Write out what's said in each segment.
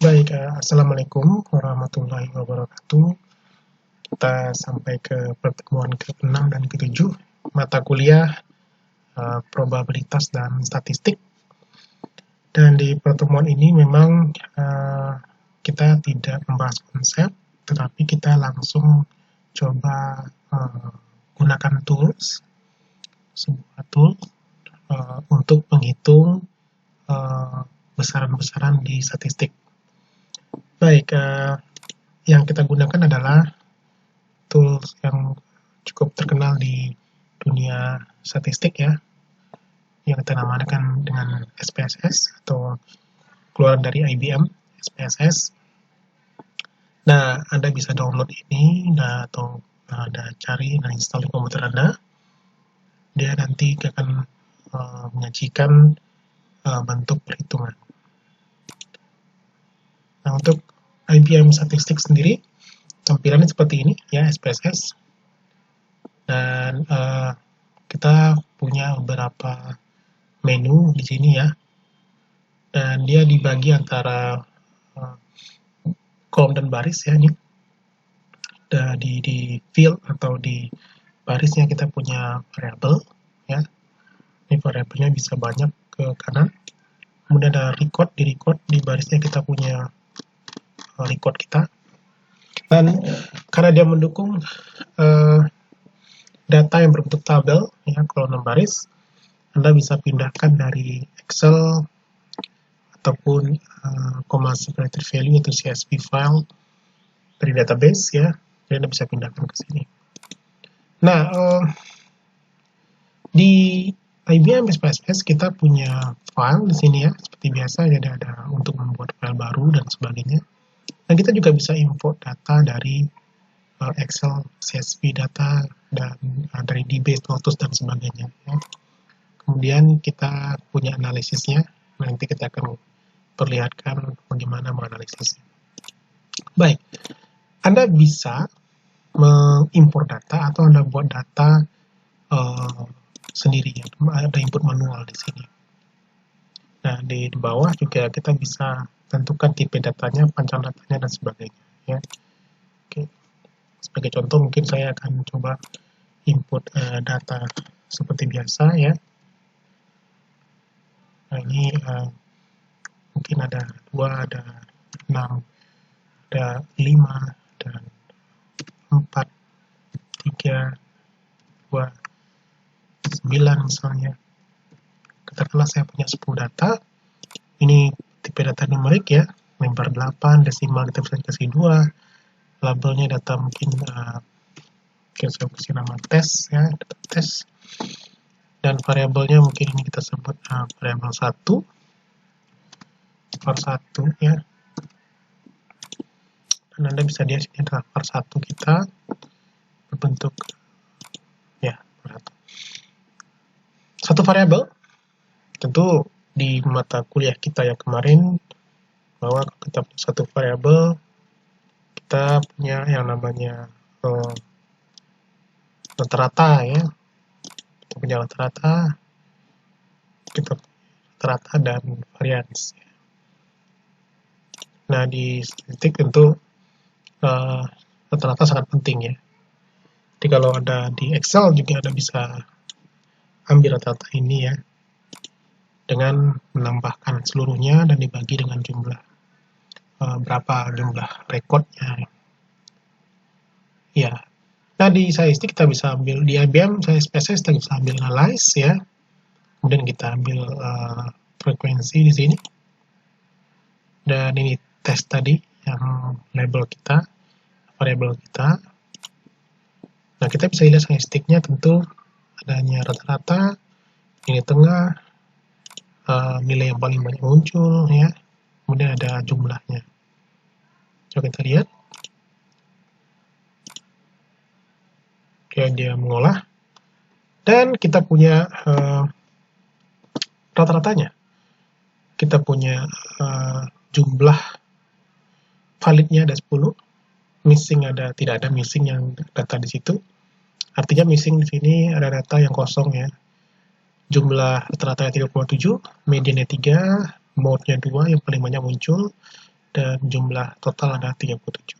Baik, Assalamualaikum warahmatullahi wabarakatuh. Kita sampai ke pertemuan ke-6 dan ke-7, mata kuliah probabilitas dan statistik. Dan di pertemuan ini memang kita tidak membahas konsep, tetapi kita langsung coba gunakan tools, sebuah tool untuk menghitung besaran-besaran di statistik. Baik, yang kita gunakan adalah tools yang cukup terkenal di dunia statistik ya, yang kita namakan dengan SPSS atau keluaran dari IBM, SPSS. Nah, Anda bisa download ini atau Anda cari dan install di komputer Anda. Dia nanti akan menyajikan bentuk perhitungan. Nah, untuk IBM statistik sendiri, tampilannya seperti ini ya, SPSS. Dan kita punya beberapa menu di sini ya. Dan dia dibagi antara kolom dan baris ya ini. Di field atau di barisnya kita punya variabel ya. Ini variabelnya bisa banyak ke kanan. Kemudian ada record, di barisnya kita punya record kita. Dan karena dia mendukung data yang berbentuk tabel ya, kolom dan baris, Anda bisa pindahkan dari Excel ataupun command separated value atau CSV file dari database ya, jadi Anda bisa pindahkan ke sini. Nah, di IBM SPSS kita punya file di sini ya, seperti biasa, jadi ada untuk membuat file baru dan sebagainya. Dan kita juga bisa import data dari Excel, CSV data, dan dari DBase, Lotus, dan sebagainya. Ya. Kemudian kita punya analisisnya, nanti kita akan perlihatkan bagaimana menganalisisnya. Baik, Anda bisa mengimpor data atau Anda buat data sendiri, ya. Ada input manual di sini. Nah, di bawah juga kita bisa tentukan tipe datanya, panjang datanya, dan sebagainya. Ya. Oke. Sebagai contoh, mungkin saya akan coba input data seperti biasa ya. Nah, ini mungkin ada 2, ada 6, ada 5, dan 4, 3, 2, 9 misalnya. Katakanlah saya punya 10 data. Ini tipe data numerik ya, lebar 8, desimal kita bisa kasih 2, labelnya data mungkin saya kasih nama tes ya, data tes. Dan variabelnya mungkin ini kita sebut variabel 1 var 1 ya. Dan Anda bisa lihat sini adalah var 1 kita berbentuk ya, satu variabel. Tentu di mata kuliah kita yang kemarin, bahwa kita punya satu variabel, kita punya yang namanya rata-rata ya. Kita punya rata-rata, kita rata-rata dan varians. Nah, di statistik tentu rata-rata sangat penting ya. Jadi kalau ada di Excel juga Anda bisa ambil rata-rata ini ya, dengan menambahkan seluruhnya dan dibagi dengan jumlah berapa jumlah rekodnya ya. Nah, di statistik kita bisa ambil, di IBM saya SPSS kita bisa ambil analyze ya, kemudian kita ambil frekuensi di sini, dan ini tes tadi yang label kita, variabel kita. Nah, kita bisa lihat statistiknya tentu adanya rata-rata, ini tengah, nilai yang paling banyak muncul ya, kemudian ada jumlahnya. Coba kita lihat. Oke, dia mengolah, dan kita punya rata-ratanya. Kita punya jumlah validnya ada 10, missing tidak ada missing yang data di situ. Artinya missing di sini ada data yang kosong ya. Jumlah rata-ratanya 37, mediannya 3, mode-nya 2 yang paling banyak muncul, dan jumlah total ada 37.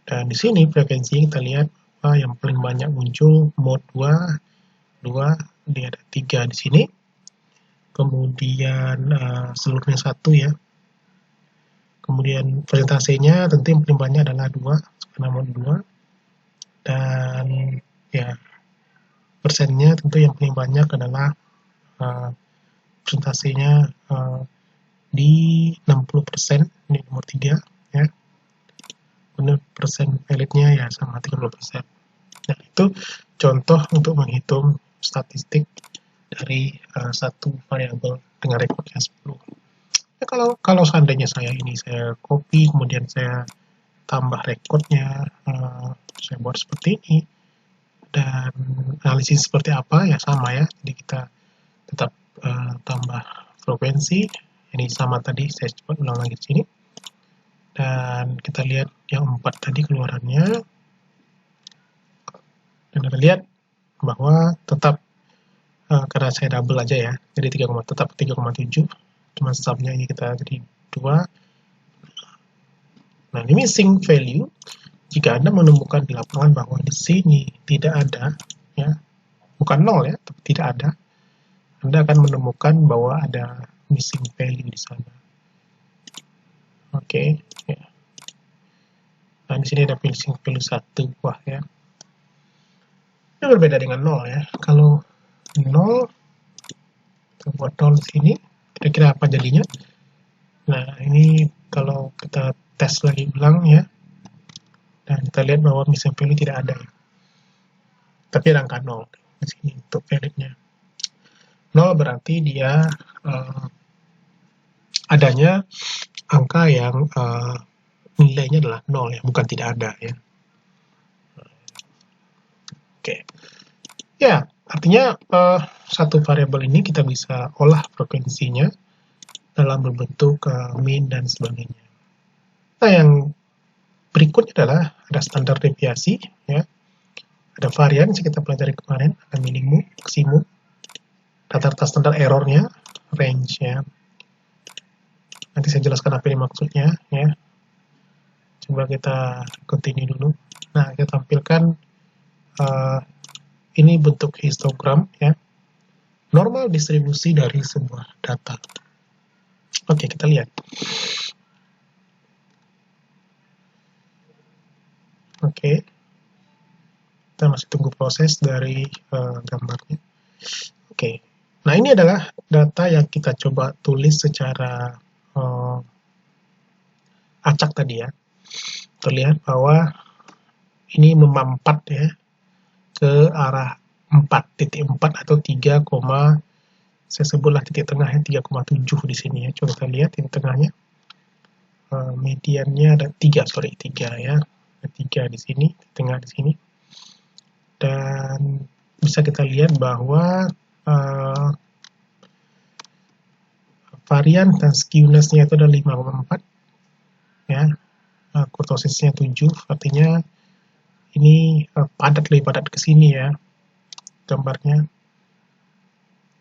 Dan di sini frekuensi kita lihat yang paling banyak muncul mode 2, dia ada 3 di sini. Kemudian seluruhnya 1 ya. Kemudian persentasenya tentu yang paling banyak adalah 2, karena mode 2. Dan ya, persennya tentu yang paling banyak adalah persentasenya di 60%, ini nomor 3 ya. Kemudian persen validnya ya sama 30%. Nah, itu contoh untuk menghitung statistik dari satu variabel dengan rekodnya 10. Ya, kalau seandainya saya copy, kemudian saya tambah rekodnya, saya buat seperti ini, dan analisis seperti apa ya sama ya. Jadi kita tetap tambah frekuensi, ini sama tadi, saya coba ulang lagi di sini. Dan kita lihat yang 4 tadi keluarannya, dan kita lihat bahwa tetap karena saya double aja ya, jadi tetap 3,7, cuma subnya ini kita jadi 2. Nah, ini missing value. Jika Anda menemukan di lapangan bahwa di sini tidak ada, ya, bukan 0 ya, tapi tidak ada, Anda akan menemukan bahwa ada missing value di sana. Oke, ya. Nah, di sini ada missing value 1 buah ya. Ini berbeda dengan 0 ya. Kalau 0, kita buat 0 di sini, kira-kira apa jadinya? Nah, ini kalau kita tes lagi ulang ya, dan kita lihat bahwa missing value tidak ada ya. Tapi ada angka 0 di sini untuk validnya. 0 berarti dia adanya angka yang nilainya adalah 0 ya, bukan tidak ada ya. Oke. Ya, artinya satu variabel ini kita bisa olah frekuensinya dalam berbentuk mean dan sebagainya. Nah, yang berikutnya adalah ada standar deviasi ya. Ada varian yang kita pelajari kemarin, ada minimum, maksimum, rata-rata standar errornya, range-nya. Nanti saya jelaskan apa ini maksudnya ya. Coba kita continue dulu. Nah, kita tampilkan ini bentuk histogram ya. Normal distribusi dari sebuah data. Oke, kita lihat. Oke. Kita masih tunggu proses dari gambarnya. Oke. Nah, ini adalah data yang kita coba tulis secara acak tadi ya. Terlihat bahwa ini memampat ya ke arah 4.4 atau 3, saya sebutlah titik tengahnya 3,7 di sini ya. Coba kita lihat ini tengahnya. Mediannya ada 3 ya. Ada 3 di sini, di tengah di sini. Dan bisa kita lihat bahwa varian dan skewness-nya itu ada 5,4 ya. Kurtosisnya 7, artinya ini lebih padat ke sini ya gambarnya.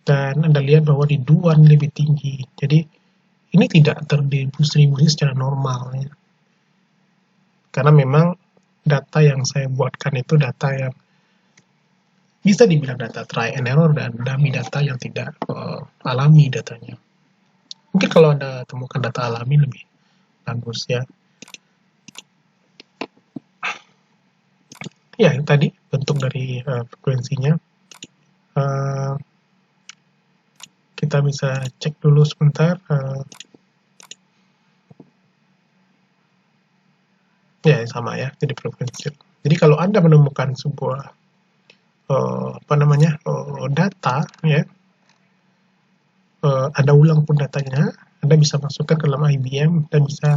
Dan Anda lihat bahwa di 2 lebih tinggi. Jadi ini tidak terdistribusi secara normal ya. Karena memang data yang saya buatkan itu data yang bisa dibilang data try and error dan dummy data yang tidak alami datanya. Mungkin kalau Anda temukan data alami lebih bagus ya. Ya, itu tadi bentuk dari frekuensinya. Kita bisa cek dulu sebentar. Ya, sama ya, jadi frekuensi. Jadi kalau Anda menemukan sebuah data ya, Anda ulang pun datanya, Anda bisa masukkan ke dalam IBM dan bisa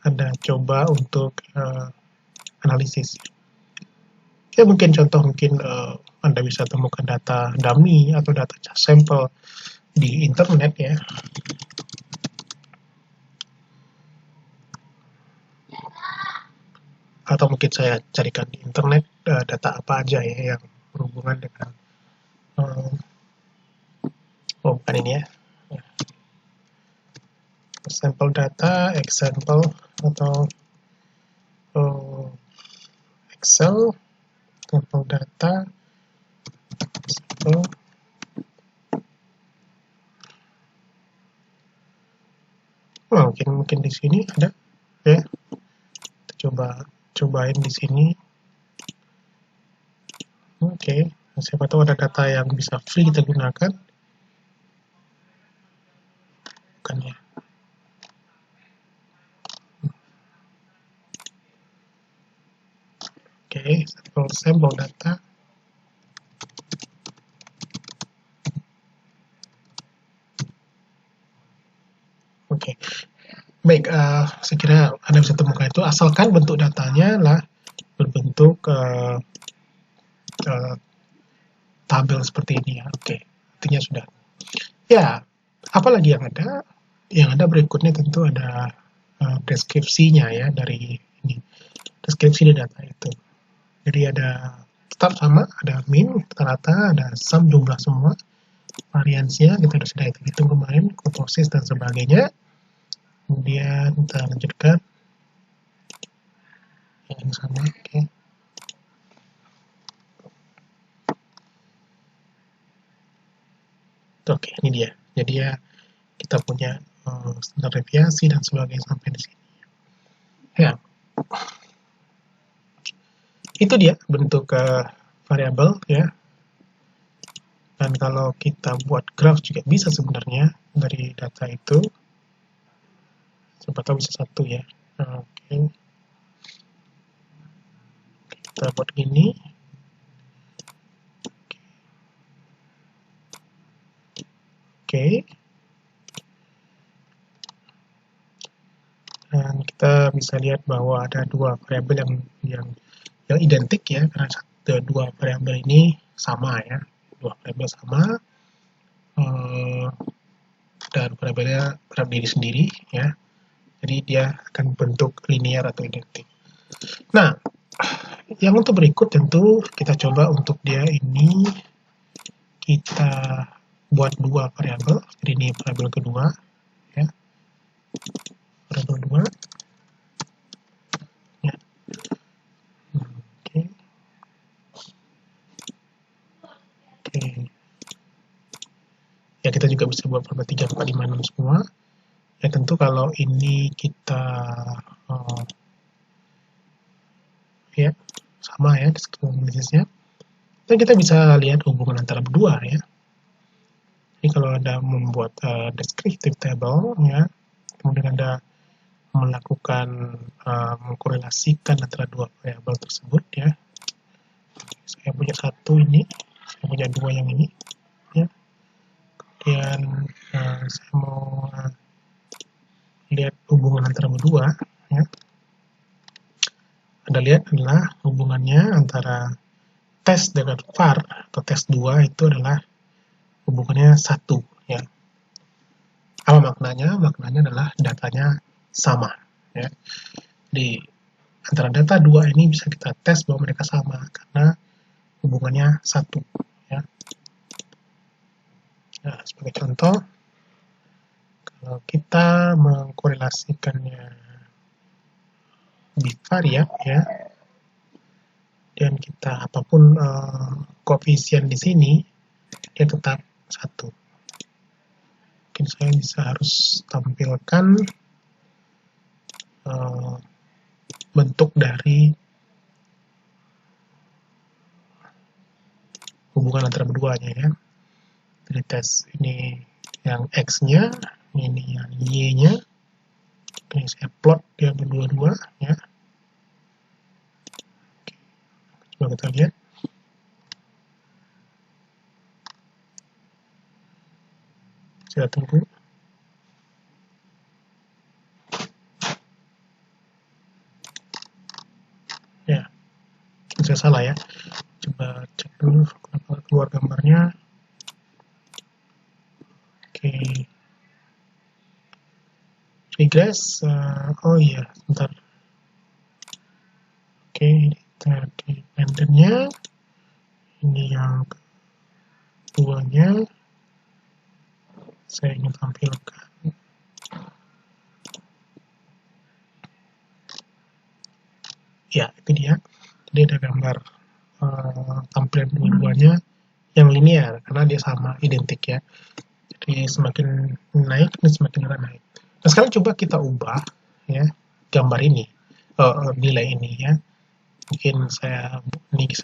Anda coba untuk analisis. Ya, mungkin Anda bisa temukan data dummy atau data sampel di internet ya. Atau mungkin saya carikan di internet data apa aja ya yang berhubungan dengan bukan ini ya. sampel data, example atau Excel, sampel data, sampel. Mungkin di sini ada ya. Kita cobain di sini. Oke, siapa tahu ada data yang bisa free kita gunakan. Bukan ya. Oke, sampel data. Oke, baik. Saya kira Anda bisa temukan itu. Asalkan bentuk datanya lah berbentuk tabel seperti ini ya. Oke, artinya sudah. Ya, apalagi yang ada? Yang ada berikutnya tentu ada deskripsinya ya dari ini. Deskripsi dari data itu. Jadi ada tetap sama, ada min, rata-rata, ada sum, jumlah semua, variansinya kita sudah hitung kemarin, kurtosis dan sebagainya. Kemudian kita lanjutkan yang sama, oke. Oke, ini dia. Jadi ya kita punya standar deviasi dan sebagainya sampai di sini. Ya, itu dia bentuk variabel ya. Dan kalau kita buat graph juga bisa sebenarnya dari data itu. Siapa tahu bisa satu ya. Oke. Kita buat gini. Oke. Dan kita bisa lihat bahwa ada dua variabel yang identik ya, karena dua variabel ini sama ya. Dua variabel sama. Dan variabelnya berdiri sendiri ya. Jadi dia akan bentuk linear atau identik. Nah, yang untuk berikut tentu kita coba untuk dia ini kita buat dua variabel. Jadi ini variabel kedua ya. Variabel 2 ya. Oke. Ya kita juga bisa buat variabel 3, 4, 5, 6 semua. Ya tentu kalau ini kita ya sama ya analisisnya. Dan kita bisa lihat hubungan antara berdua ya. Jadi kalau Anda membuat descriptive table ya, kemudian Anda melakukan mengkorelasikan antara dua variabel tersebut ya. Saya punya satu ini, saya punya dua yang ini ya. Kemudian saya mau lihat hubungan antara berdua ya. Anda lihat adalah hubungannya antara tes dengan var atau tes 2 itu adalah hubungannya 1 ya. Apa maknanya? Maknanya adalah datanya sama ya. Di antara data 2 ini bisa kita tes bahwa mereka sama karena hubungannya 1 ya. Nah, sebagai contoh, kalau kita mengkorelasikannya bivariat ya, dan kita apapun koefisien di sini dia tetap 1. Mungkin saya bisa harus tampilkan bentuk dari hubungan antara keduanya ya. Dari tes ini yang X-nya, ini yang Y-nya. Ini saya plot dia berdua-dua ya. Oke. Coba kita lihat. Saya tunggu. Ya, saya salah ya. Coba cek dulu kenapa keluar gambarnya. Oke. Regress. Oh iya, sebentar. Oke, dependennya. Ini yang keduanya. Saya ingin tampilkan. Ya, itu dia. Jadi ada gambar tampilan dua-duanya yang linear, karena dia sama, identik ya. Jadi semakin naik, dan semakin naik. Nah, sekarang coba kita ubah ya gambar ini, nilai ini ya. Mungkin saya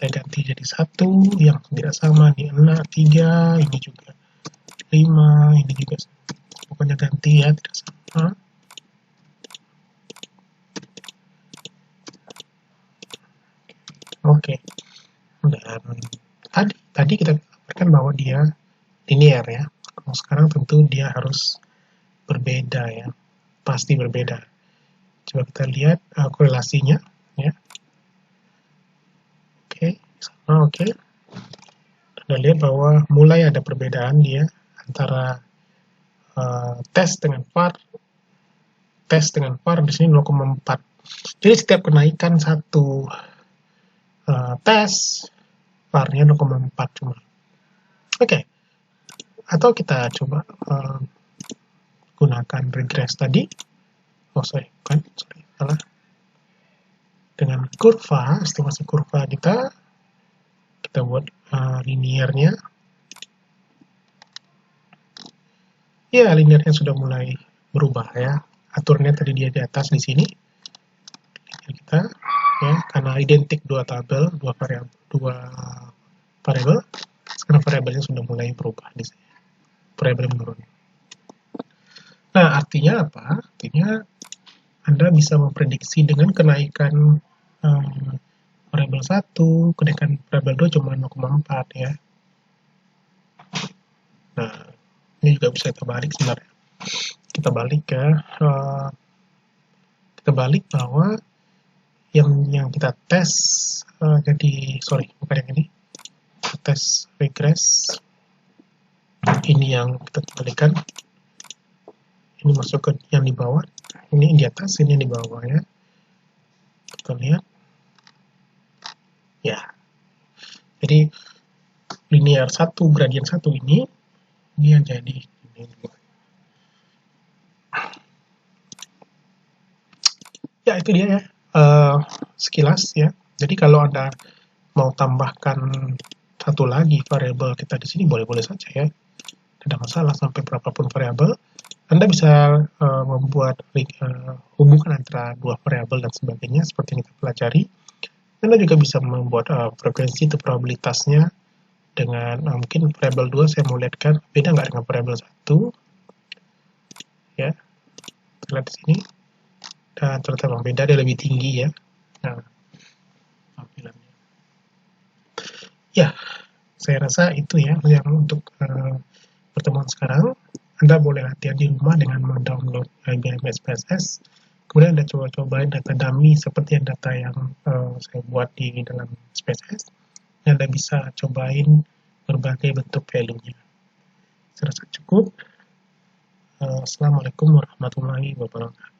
ganti jadi 1, yang tidak sama, di 6, 3, ini juga 5, ini juga pokoknya ganti ya, tidak sama. Oke. Dan tadi kita katakan bahwa dia linear ya. Kalau sekarang tentu dia harus berbeda ya, pasti berbeda. Coba kita lihat korelasinya ya. Oke, sama oke. Anda lihat bahwa mulai ada perbedaan dia antara tes dengan var di sini 0,4. Jadi setiap kenaikan satu tes, var-nya 0,4 cuma. Oke. Atau kita coba gunakan regress tadi. Oh, salah. Dengan kurva, estimasi kurva kita buat linearnya. Ya, linearnya sudah mulai berubah ya. Aturnya tadi dia di atas di sini. Kita ya, karena identik dua variabel. Sekarang variabelnya sudah mulai berubah di sini. Variabel menurun. Nah, artinya apa? Artinya Anda bisa memprediksi dengan kenaikan variabel 1, kenaikan variabel 2 cuma 0,4 ya. Nah, ini juga bisa kita balik sebenarnya. Kita balik bahwa yang kita tes bukan yang ini. Kita tes regress. Ini yang kita kembalikan. Ini masuk ke yang di bawah. Ini di atas, ini yang di bawah ya. Kita lihat. Ya. Jadi linear 1, gradien 1 ini jadi ini. Ya, itu dia ya. Sekilas ya. Jadi kalau Anda mau tambahkan satu lagi variabel kita di sini, boleh-boleh saja ya. Tidak masalah, sampai berapapun variabel. Anda bisa membuat hubungan antara dua variabel dan sebagainya, seperti yang kita pelajari. Anda juga bisa membuat frekuensi atau probabilitasnya dengan mungkin variabel 2 saya mau lihatkan beda nggak dengan variabel 1. Ya, kita lihat di sini. Dan ternyata memang beda, dia lebih tinggi ya. Nah, tampilannya. Ya, saya rasa itu ya yang untuk pertemuan sekarang. Anda boleh latihan di rumah dengan mendownload IBM SPSS. Kemudian Anda coba-cobain data dummy seperti yang data yang saya buat di dalam SPSS. Dan Anda bisa cobain berbagai bentuk value-nya. Saya rasa cukup. Assalamualaikum warahmatullahi wabarakatuh.